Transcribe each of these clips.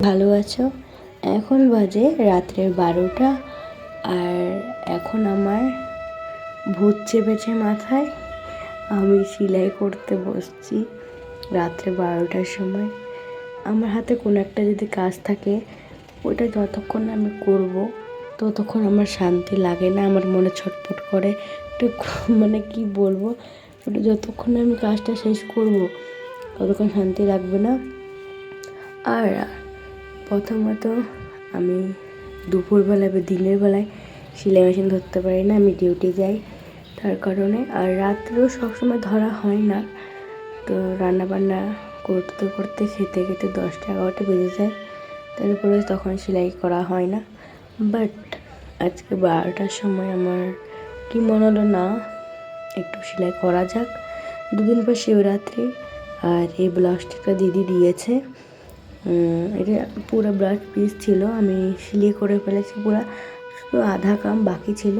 ভালো আছো? এখন বাজে রাত্রের 12টা। আর এখন আমার ভূত চেপেছে মাথায়। আমি সেলাই করতে বসছি রাত্রে 12টার সময়। আমার হাতে কোনো একটা যদি কাজ থাকে, ওটা যতক্ষণ আমি করব ততক্ষণ আমার শান্তি লাগে না। আমার মনে ছটফট করে একটু, মানে কি বলবো, ওটা যতক্ষণ আমি কাজটা শেষ করব ততক্ষণ শান্তি লাগবে না। আর প্রথমত আমি দুপুরবেলা বা দিনের বেলায় সেলাই মেশিন ধরতে পারি না, আমি ডিউটি যাই তার কারণে। আর রাত্রেও সবসময় ধরা হয় না। তো রান্নাবান্না করতে করতে খেতে খেতে 10টা 11টা বেজে যায়, তারপরে তখন সেলাই করা হয় না। বাট আজকে 12টার সময় আমার কি মনে হলো, না একটু সেলাই করা যাক। দুদিন পর শিবরাত্রি। আর এই ব্লাউজটা দিদি দিয়েছে। এটা পুরো ব্লাউজ পিস ছিল, আমি সেলাই করে ফেলেছি পুরো, শুধু আধা কাম বাকি ছিল।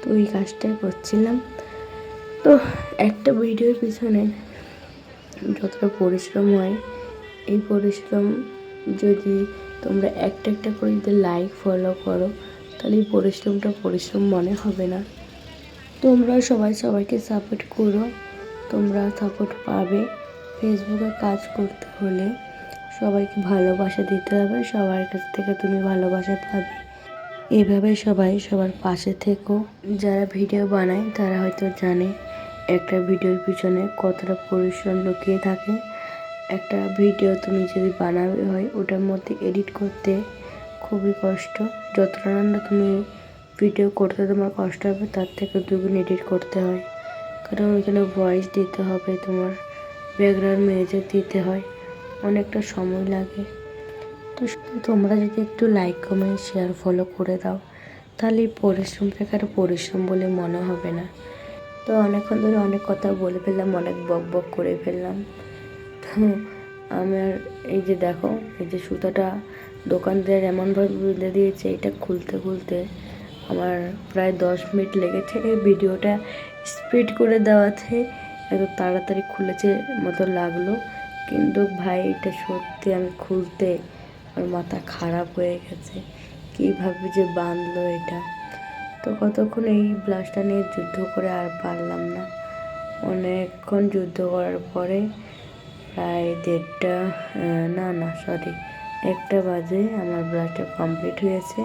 তো ওই কাজটাই করছিলাম। তো একটা ভিডিওর পিছনে যতটা পরিশ্রম হয়, এই পরিশ্রম যদি তোমরা একটা একটা করে যদি লাইক ফলো করো, তাহলে এই পরিশ্রমটা পরিশ্রম মনে হবে না। তোমরা সবাই সবাইকে সাপোর্ট করো, তোমরা সাপোর্ট পাবে। ফেসবুকে কাজ করতে হলে সবাইকে ভালোবাসা দিতে হবে, সবার কাছ থেকে তুমি ভালোবাসা পাবে। এভাবে সবাই সবার পাশে থেকো। যারা ভিডিও বানায় তারা হয়তো জানে একটা ভিডিওর পিছনে কতটা পরিশ্রম লুকিয়ে থাকে। একটা ভিডিও তুমি যদি বানাবে হয়, ওটার মধ্যে এডিট করতে খুবই কষ্ট। যতটা না তুমি ভিডিও করতে তোমার কষ্ট হবে, তার থেকে দুগুণ এডিট করতে হয়। কারণ ওইখানে ভয়েস দিতে হবে, তোমার ব্যাকগ্রাউন্ড মিউজিক দিতে হয়, অনেকটা সময় লাগে। তো তোমরা যদি একটু লাইক কমেন্ট শেয়ার ফলো করে দাও, তাহলে এই পরিশ্রমটাকে আর পরিশ্রম বলে মনে হবে না। তো অনেকক্ষণ ধরে অনেক কথা বলে ফেললাম, অনেক বক বক করে ফেললাম। তো আমার এই যে দেখো, এই যে সুতাটা দোকানদার এমনভাবে বেঁধে দিয়েছে, এটা খুলতে খুলতে আমার প্রায় 10 মিনিট লেগেছে। এই ভিডিওটা স্পিড করে দেওয়াতে এত তাড়াতাড়ি খুলেছে মতো লাগলো, কিন্তু ভাই এটা সত্যি আমি খুলতে আমার মাথা খারাপ হয়ে গেছে। কীভাবে যে বাঁধলো এটা। তো কতক্ষণ এই ব্লাউজটা নিয়ে যুদ্ধ করে আর পারলাম না। অনেকক্ষণ যুদ্ধ করার পরে প্রায় 1টা বাজে আমার ব্লাউজটা কমপ্লিট হয়েছে।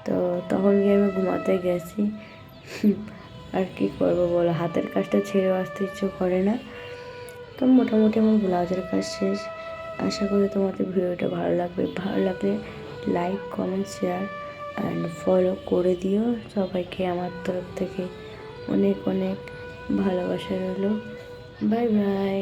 তো তখন গিয়ে আমি ঘুমাতে গেছি। আর কি করবো বলো, হাতের কাজটা ছেড়ে আসতে ইচ্ছে করে না। তো মোটামুটি আমার ব্লাউজের কাজ শেষ। আশা করি তোমাদের ভিডিওটা ভালো লাগবে। ভালো লাগলে like comment share and follow করে দিও। সবাইকে আমার তরফ থেকে অনেক অনেক ভালোবাসা রইলো। Bye bye.